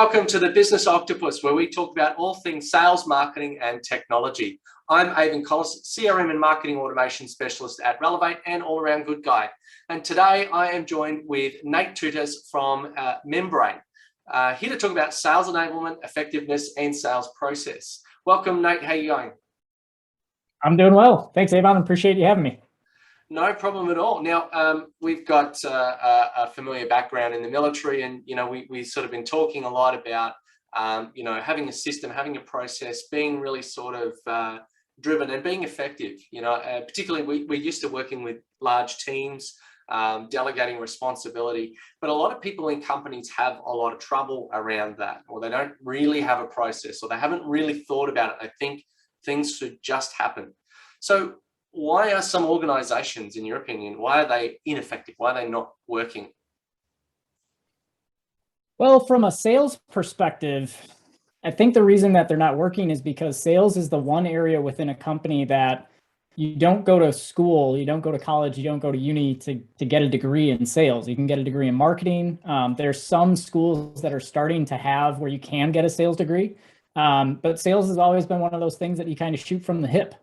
welcome to the Business Octopus, where we talk about all things sales, marketing, and technology. I'm Avon Collis, CRM and Marketing Automation Specialist at Relevate and all-around good guy. And today I am joined with Nate Tutas from Membrane, here to talk about sales enablement, effectiveness, and sales process. Welcome, Nate. How are you going? I'm doing well. Thanks, Avon. Appreciate you having me. No problem at all. Now, we've got a familiar background in the military, and we sort of been talking a lot about having a system, having a process, being really sort of driven and being effective. Particularly we're used to working with large teams, delegating responsibility, but a lot of people in companies have a lot of trouble around that, or they don't really have a process, or they haven't really thought about it. They think things should just happen. So why are some organizations, in your opinion, why are they ineffective? Why are they not working? Well, from a sales perspective, I think the reason that they're not working is because sales is the one area within a company that you don't go to school, you don't go to college, you don't go to uni to get a degree in sales. You can get a degree in marketing. There's some schools that are starting to have where you can get a sales degree, but sales has always been one of those things that you kind of shoot from the hip.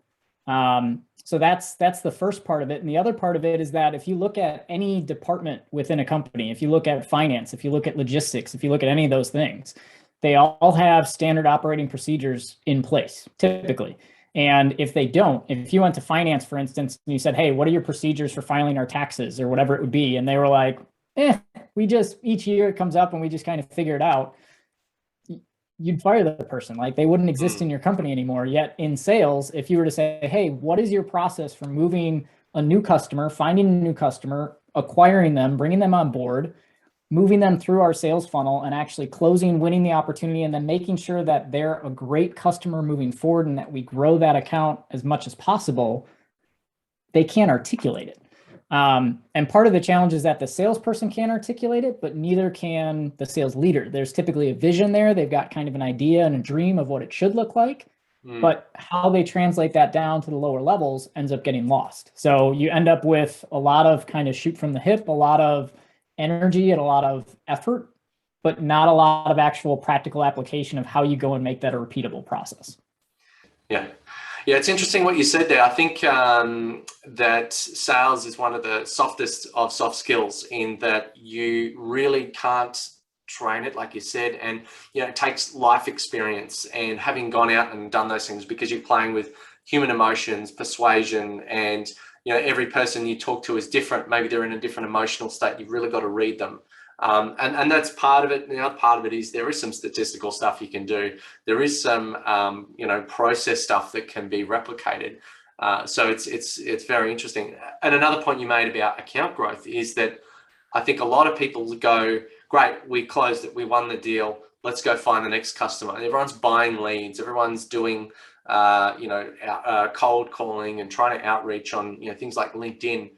So that's the first part of it. And the other part of it is that if you look at any department within a company, if you look at finance, if you look at logistics, if you look at any of those things, they all have standard operating procedures in place, typically. And if they don't, if you went to finance, for instance, and you said, hey, what are your procedures for filing our taxes or whatever it would be? And they were like, each year it comes up and we just kind of figure it out. You'd fire the person. Like, they wouldn't exist in your company anymore. Yet in sales, if you were to say, hey, what is your process for moving a new customer, finding a new customer, acquiring them, bringing them on board, moving them through our sales funnel, and actually closing, winning the opportunity, and then making sure that they're a great customer moving forward and that we grow that account as much as possible, they can't articulate it. And part of the challenge is that the salesperson can't articulate it, but neither can the sales leader. There's typically a vision there. They've got kind of an idea and a dream of what it should look like, but how they translate that down to the lower levels ends up getting lost. So you end up with a lot of kind of shoot from the hip, a lot of energy and a lot of effort, but not a lot of actual practical application of how you go and make that a repeatable process. Yeah, it's interesting what you said there. I think that sales is one of the softest of soft skills, in that you really can't train it, like you said, and it takes life experience and having gone out and done those things, because you're playing with human emotions, persuasion, and every person you talk to is different. Maybe they're in a different emotional state. You've really got to read them. And that's part of it. And the other part of it is there is some statistical stuff you can do. There is some, process stuff that can be replicated. So it's very interesting. And another point you made about account growth is that I think a lot of people go, great, we closed it, we won the deal, let's go find the next customer. And everyone's buying leads, everyone's doing, cold calling and trying to outreach on, things like LinkedIn.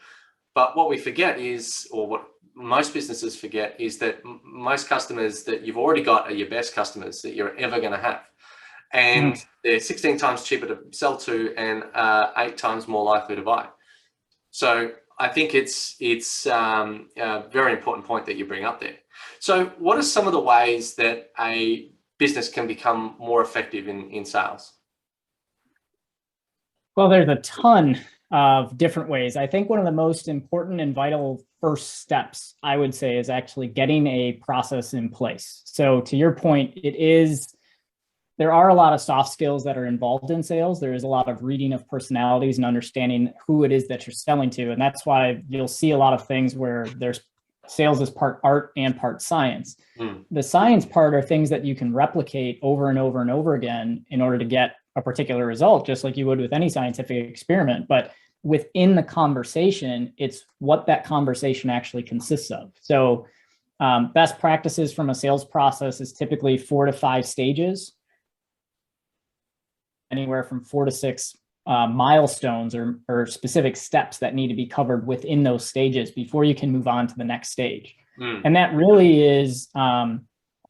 But what we forget is, or what most businesses forget, is that most customers that you've already got are your best customers that you're ever going to have. And they're 16 times cheaper to sell to and 8 times more likely to buy. So I think it's a very important point that you bring up there. So what are some of the ways that a business can become more effective in sales? Well, there's a ton of different ways. I think one of the most important and vital first steps, I would say, is actually getting a process in place. So to your point, there are a lot of soft skills that are involved in sales. There is a lot of reading of personalities and understanding who it is that you're selling to. And that's why you'll see a lot of things where there's sales is part art and part science. The science part are things that you can replicate over and over and over again in order to get a particular result, just like you would with any scientific experiment. But within the conversation, it's what that conversation actually consists of. So best practices from a sales process is typically 4 to 5 stages, anywhere from 4 to 6 milestones or specific steps that need to be covered within those stages before you can move on to the next stage. And that really is,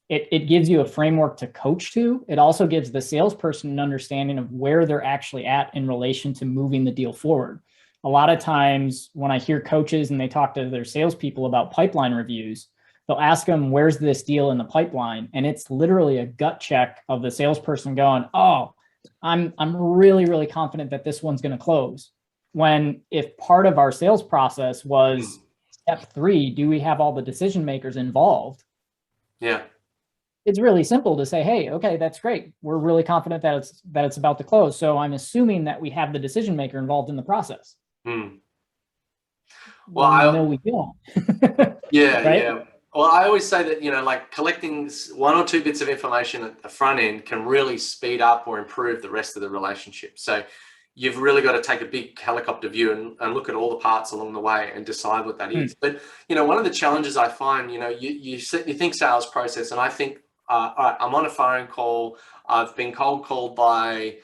it gives you a framework to coach to. It also gives the salesperson an understanding of where they're actually at in relation to moving the deal forward. A lot of times when I hear coaches and they talk to their salespeople about pipeline reviews, they'll ask them, where's this deal in the pipeline? And it's literally a gut check of the salesperson going, oh, I'm really, really confident that this one's going to close. When if part of our sales process was step 3, do we have all the decision makers involved? Yeah. It's really simple to say, hey, okay, that's great. We're really confident that it's about to close. So I'm assuming that we have the decision maker involved in the process. Well, no, we don't. Yeah, right? yeah. Well, I always say that, like collecting 1 or 2 bits of information at the front end can really speed up or improve the rest of the relationship. So you've really got to take a big helicopter view and look at all the parts along the way and decide what that is. But, one of the challenges I find, you think sales process, and I think, all right, I'm on a phone call. I've been cold called by,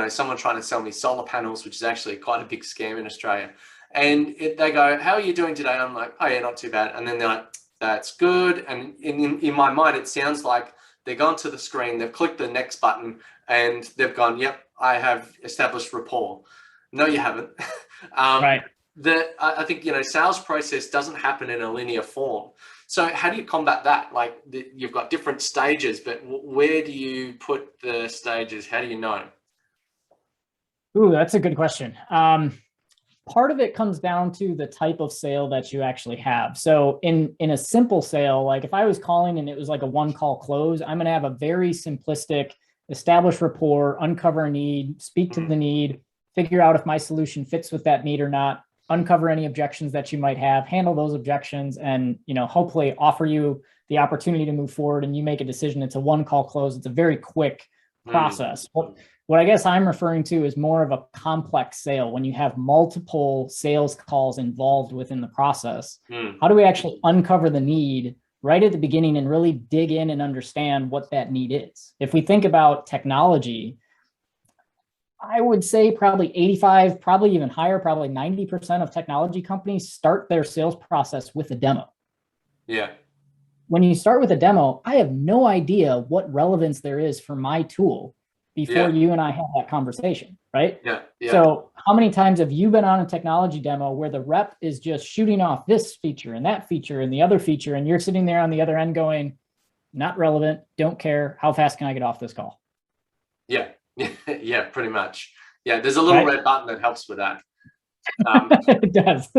someone trying to sell me solar panels, which is actually quite a big scam in Australia. And they go, how are you doing today? I'm like, oh yeah, not too bad. And then they're like, that's good. And in my mind, it sounds like they've gone to the screen, they've clicked the next button, and they've gone, yep, I have established rapport. No, you haven't. Right. I think, sales process doesn't happen in a linear form. So how do you combat that? Like you've got different stages, but where do you put the stages? How do you know? Ooh, that's a good question. Part of it comes down to the type of sale that you actually have. So in a simple sale, like if I was calling and it was like a 1-call close, I'm going to have a very simplistic, establish rapport, uncover a need, speak to the need, figure out if my solution fits with that need or not, uncover any objections that you might have, handle those objections, and hopefully offer you the opportunity to move forward and you make a decision. It's a 1-call close. It's a very quick process. What I guess I'm referring to is more of a complex sale when you have multiple sales calls involved within the process. How do we actually uncover the need right at the beginning and really dig in and understand what that need is? If we think about technology, I would say probably 85, probably even higher, probably 90% of technology companies start their sales process with a demo. Yeah. When you start with a demo, I have no idea what relevance there is for my tool before you and I have that conversation, right? Yeah. So how many times have you been on a technology demo where the rep is just shooting off this feature and that feature and the other feature, and you're sitting there on the other end going, not relevant, don't care, how fast can I get off this call? Yeah. Yeah, pretty much. Yeah, there's a little red button that helps with that. It does.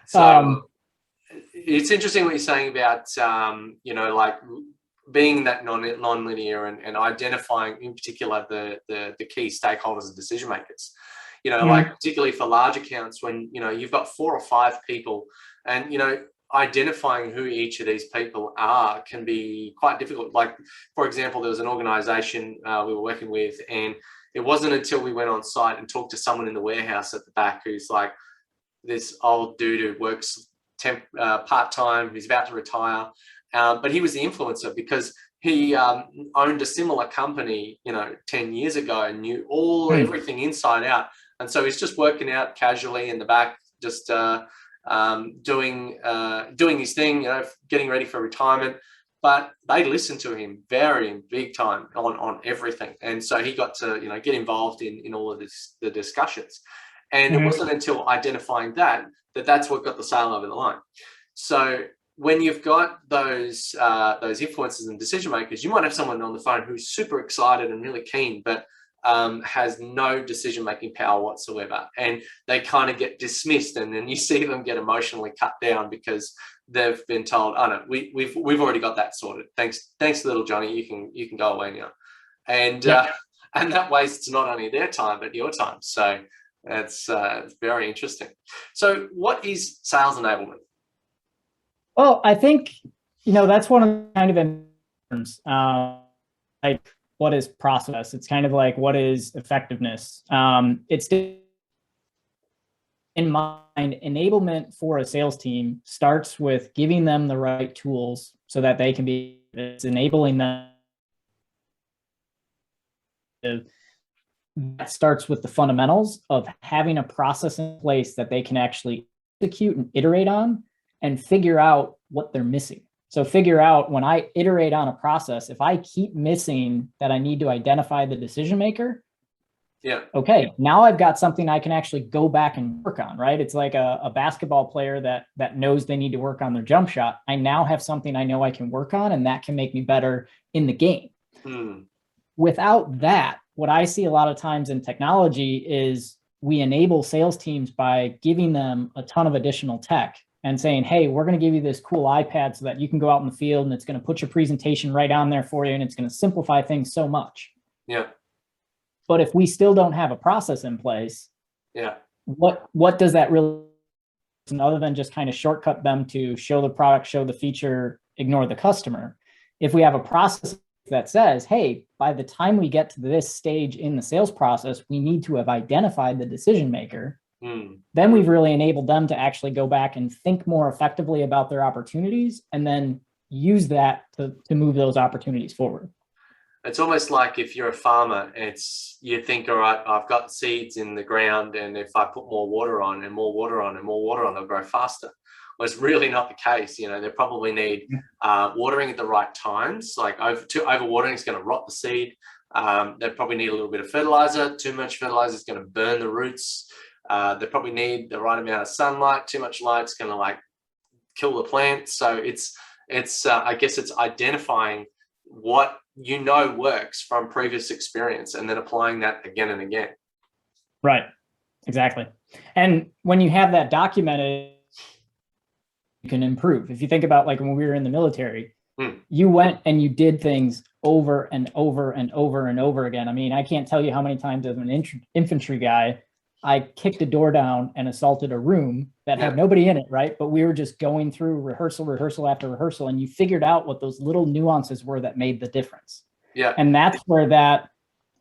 So it's interesting what you're saying about, like being that non-linear and identifying in particular the key stakeholders and decision makers. Like particularly for large accounts when, you've got 4 or 5 people and, identifying who each of these people are can be quite difficult. Like, for example, there was an organization we were working with, and it wasn't until we went on site and talked to someone in the warehouse at the back who's like this old dude who works part-time, who's about to retire. But he was the influencer because he owned a similar company, 10 years ago and knew everything inside out. And so he's just working out casually in the back, just doing his thing, getting ready for retirement. But they listened to him very big time on everything. And so he got to, get involved in all of the discussions. And it wasn't until identifying that's what got the sale over the line. So when you've got those influencers and decision makers, you might have someone on the phone who's super excited and really keen, but has no decision-making power whatsoever, and they kind of get dismissed, and then you see them get emotionally cut down because they've been told, "Oh no, we've already got that sorted. Thanks, little Johnny. You can go away now," and that wastes not only their time but your time. So it's very interesting. So, what is sales enablement? Well, I think that's one of the kind of like, what is process? It's kind of like, what is effectiveness? It's in mind, enablement for a sales team starts with giving them the right tools so that they can be, it's enabling them. That starts with the fundamentals of having a process in place that they can actually execute and iterate on and figure out what they're missing. So figure out, when I iterate on a process, if I keep missing that I need to identify the decision maker, Yeah. Okay, now I've got something I can actually go back and work on, right? It's like a basketball player that knows they need to work on their jump shot. I now have something I know I can work on, and that can make me better in the game. Without that, what I see a lot of times in technology is we enable sales teams by giving them a ton of additional tech and saying, hey, we're going to give you this cool iPad so that you can go out in the field and it's going to put your presentation right on there for you, and it's going to simplify things so much. Yeah. But if we still don't have a process in place, yeah, what does that really, other than just kind of shortcut them to show the product, show the feature, ignore the customer? If we have a process that says, hey, by the time we get to this stage in the sales process, we need to have identified the decision maker, then we've really enabled them to actually go back and think more effectively about their opportunities and then use that to move those opportunities forward. It's almost like if you're a farmer, you think, all right, I've got seeds in the ground, and if I put more water on and more water on and more water on, they'll grow faster. Well, it's really not the case. They probably need watering at the right times. Like overwatering is going to rot the seed. They probably need a little bit of fertilizer. Too much fertilizer is going to burn the roots. They probably need the right amount of sunlight. Too much light is going to like kill the plant. So it's I guess it's identifying what works from previous experience and then applying that again and again. Right. Exactly. And when you have that documented, you can improve. If you think about like when we were in the military, you went and you did things over and over and over and over again. I mean, I can't tell you how many times as an infantry guy, I kicked a door down and assaulted a room that had nobody in it, right? But we were just going through rehearsal after rehearsal, and you figured out what those little nuances were that made the difference. Yeah. And that's where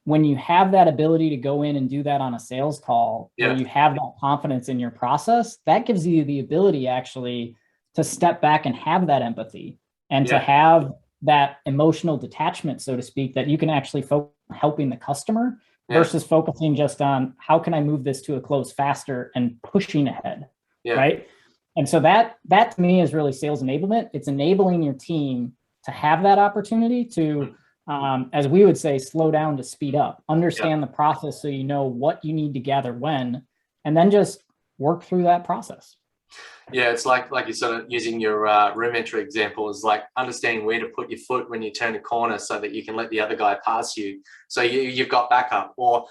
when you have that ability to go in and do that on a sales call, where you have that confidence in your process, that gives you the ability actually to step back and have that empathy and to have that emotional detachment, so to speak, that you can actually focus on helping the customer versus focusing just on how can I move this to a close faster and pushing ahead, right? And so that to me is really sales enablement. It's enabling your team to have that opportunity to, as we would say, slow down to speed up, understand the process so you know what you need to gather when, and then just work through that process. Yeah, it's like you're sort of using your room entry example, is like understanding where to put your foot when you turn a corner so that you can let the other guy pass you. So you've got backup, or,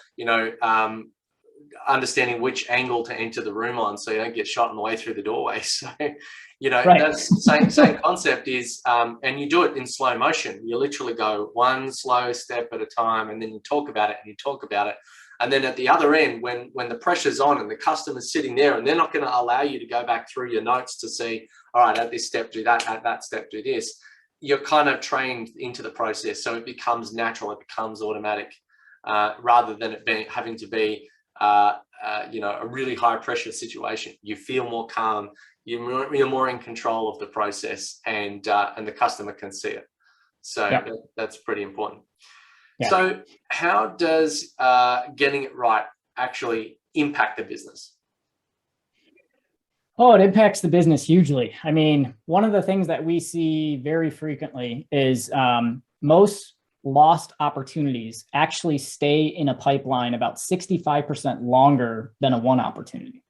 understanding which angle to enter the room on so you don't get shot on the way through the doorway. So, that's same concept is, and you do it in slow motion. You literally go one slow step at a time, and then you talk about it and you talk about it. And then at the other end, when the pressure's on and the customer's sitting there and they're not going to allow you to go back through your notes to see, all right, at this step, do that, at that step, do this, you're kind of trained into the process. So it becomes natural, it becomes automatic, rather than it having to be, a really high pressure situation. You feel more calm, you're more in control of the process, and the customer can see it. So that's pretty important. Yeah. So how does getting it right actually impact the business? Oh, it impacts the business hugely. I mean, one of the things that we see very frequently is most lost opportunities actually stay in a pipeline about 65% longer than a won opportunity.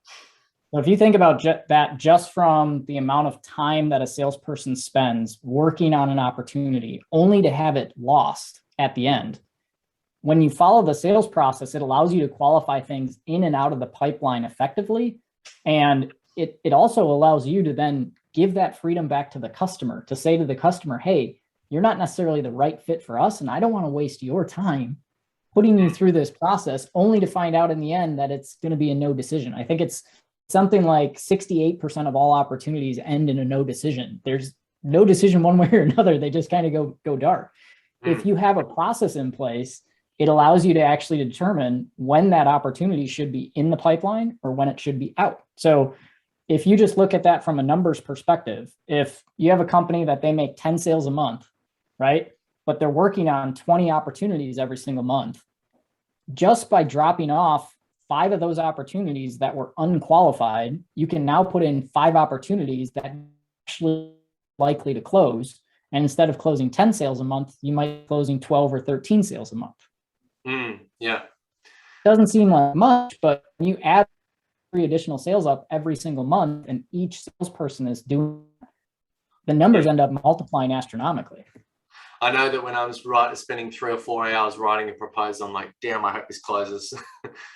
So if you think about that just from the amount of time that a salesperson spends working on an opportunity only to have it lost at the end, when you follow the sales process, it allows you to qualify things in and out of the pipeline effectively. And it also allows you to then give that freedom back to the customer, to say to the customer, hey, you're not necessarily the right fit for us, and I don't want to waste your time putting you through this process only to find out in the end that it's going to be a no decision. I think it's something like 68% of all opportunities end in a no decision. There's no decision one way or another. They just kind of go dark. If you have a process in place, it allows you to actually determine when that opportunity should be in the pipeline or when it should be out. So if you just look at that from a numbers perspective, if you have a company that they make 10 sales a month, right? But they're working on 20 opportunities every single month, just by dropping off 5 of those opportunities that were unqualified, you can now put in 5 opportunities that are actually likely to close. And instead of closing 10 sales a month, you might be closing 12 or 13 sales a month. Yeah. Doesn't seem like much, but when you add 3 additional sales up every single month and each salesperson is doing, the numbers end up multiplying astronomically. I know that when I was spending 3 or 4 hours writing a proposal, I'm like, damn, I hope this closes.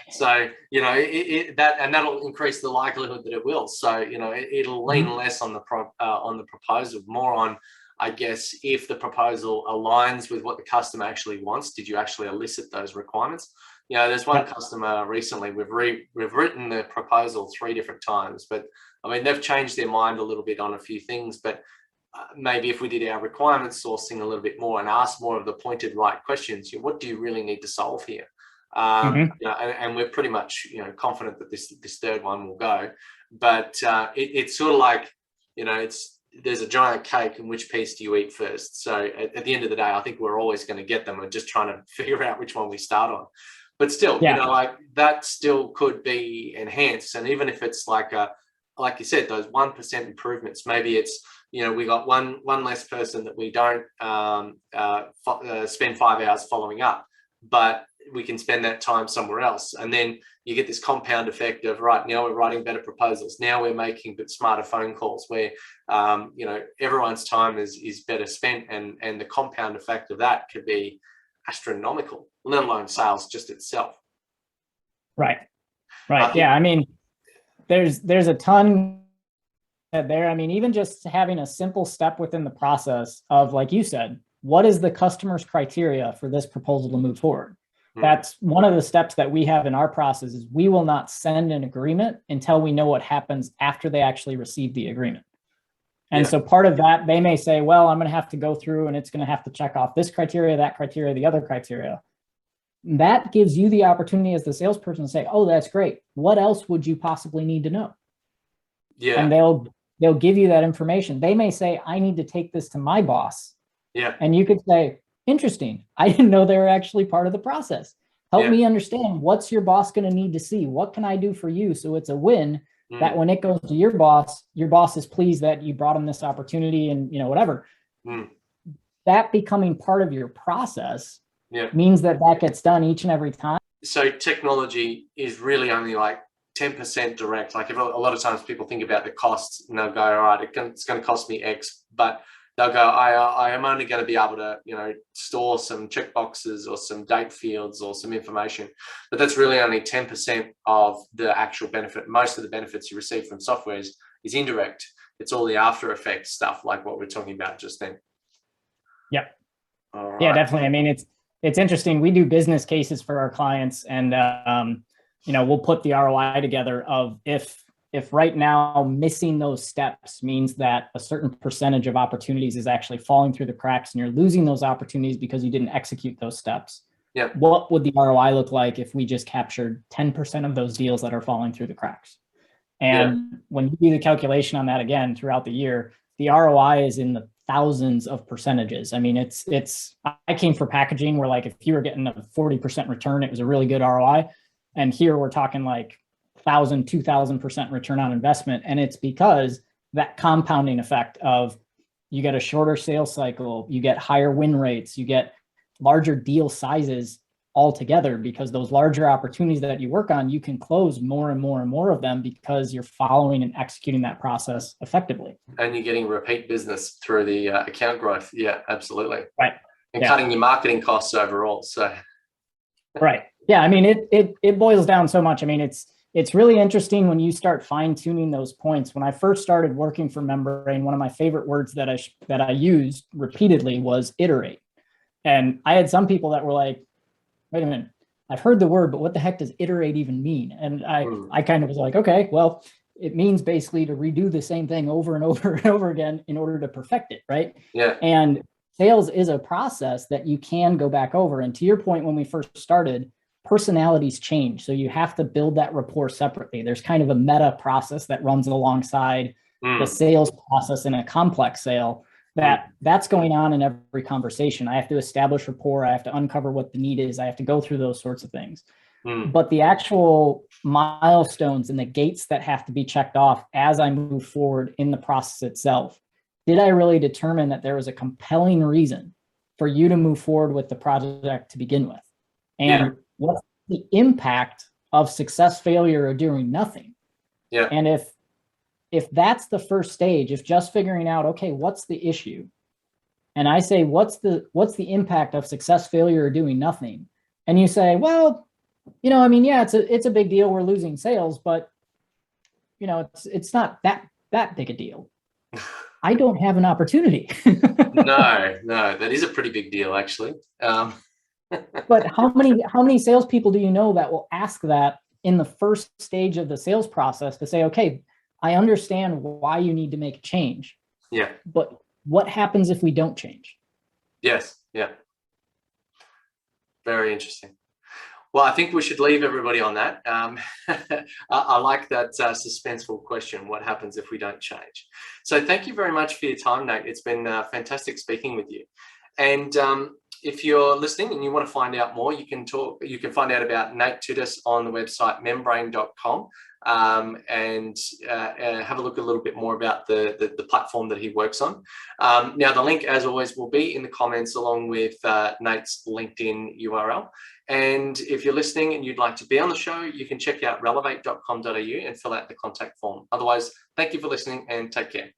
So, you know, that'll increase the likelihood that it will. So, you know, it'll lean less on the proposal, more on, I guess, if the proposal aligns with what the customer actually wants. Did you actually elicit those requirements? You know, there's one customer recently, we've written the proposal 3 different times, but I mean, they've changed their mind a little bit on a few things, but maybe if we did our requirement sourcing a little bit more and ask more of the pointed right questions, you know, what do you really need to solve here? You know, and we're pretty much, you know, confident that this third one will go, but it's sort of like, you know, there's a giant cake, and which piece do you eat first? So at the end of the day, I think we're always going to get them. We're just trying to figure out which one we start on. But still, you know, like that still could be enhanced. And even if it's like you said, those 1% improvements, maybe it's, you know, we got one less person that we don't spend 5 hours following up, but we can spend that time somewhere else. And then you get this compound effect of, right, now we're writing better proposals. Now we're making smarter phone calls where, you know, everyone's time is better spent. And the compound effect of that could be astronomical, let alone sales just itself. Right. Yeah. I mean, there's a ton there. I mean, even just having a simple step within the process of, like you said, what is the customer's criteria for this proposal to move forward? That's one of the steps that we have in our process is we will not send an agreement until we know what happens after they actually receive the agreement. And so part of that, they may say, well, I'm going to have to go through and it's going to have to check off this criteria, that criteria, the other criteria. That gives you the opportunity as the salesperson to say, oh, that's great. What else would you possibly need to know? Yeah. And they'll give you that information. They may say, I need to take this to my boss. Yeah. And you could say, interesting. I didn't know they were actually part of the process. Help me understand, what's your boss going to need to see? What can I do for you? So it's a win that when it goes to your boss is pleased that you brought him this opportunity and, you know, whatever. That becoming part of your process means that gets done each and every time. So technology is really only like 10% direct. Like, if a lot of times people think about the costs and they'll go, all right, it's going to cost me X, but they'll go, I am only going to be able to, you know, store some checkboxes or some date fields or some information. But that's really only 10% of the actual benefit. Most of the benefits you receive from software is indirect. It's all the after effects stuff, like what we're talking about just then. Yep. Right. Yeah, definitely. I mean, it's interesting. We do business cases for our clients, and you know, we'll put the ROI together of if right now missing those steps means that a certain percentage of opportunities is actually falling through the cracks and you're losing those opportunities because you didn't execute those steps. Yeah. What would the ROI look like if we just captured 10% of those deals that are falling through the cracks? And when you do the calculation on that again throughout the year, the ROI is in the thousands of percentages. I mean, I came for packaging where, like, if you were getting a 40% return, it was a really good ROI. And here we're talking like 1,000, 2,000% return on investment. And it's because that compounding effect of, you get a shorter sales cycle, you get higher win rates, you get larger deal sizes altogether, because those larger opportunities that you work on, you can close more and more and more of them because you're following and executing that process effectively. And you're getting repeat business through the account growth. Yeah, absolutely. Right. And cutting your marketing costs overall. So. Right. Yeah. I mean, it boils down so much. I mean, it's really interesting when you start fine tuning those points. When I first started working for Membrane, one of my favorite words that I used repeatedly was iterate. And I had some people that were like, wait a minute, I've heard the word, but what the heck does iterate even mean? And I kind of was like, okay, well, it means basically to redo the same thing over and over and over again in order to perfect it, right? Yeah. And sales is a process that you can go back over. And to your point, when we first started, personalities change. So you have to build that rapport separately. There's kind of a meta process that runs alongside the sales process in a complex sale. That's going on in every conversation. I have to establish rapport. I have to uncover what the need is. I have to go through those sorts of things. But the actual milestones and the gates that have to be checked off as I move forward in the process itself, did I really determine that there was a compelling reason for you to move forward with the project to begin with? And the impact of success, failure, or doing nothing? Yeah. And if that's the first stage, if just figuring out, okay, what's the issue? And I say, what's the impact of success, failure, or doing nothing? And you say, well, I mean, yeah, it's a big deal. We're losing sales, but it's not that big a deal. I don't have an opportunity. No, that is a pretty big deal, actually. But how many salespeople do you know that will ask that in the first stage of the sales process to say, okay, I understand why you need to make a change. Yeah. But what happens if we don't change? Yes. Yeah. Very interesting. Well, I think we should leave everybody on that. I like that suspenseful question. What happens if we don't change? So thank you very much for your time, Nate. It's been fantastic speaking with you. And if you're listening and you want to find out more, you can find out about Nate Tudis on the website membrane.com and have a look a little bit more about the platform that he works on. Now, the link, as always, will be in the comments along with Nate's LinkedIn URL. And if you're listening and you'd like to be on the show, you can check out relevate.com.au and fill out the contact form. Otherwise, thank you for listening and take care.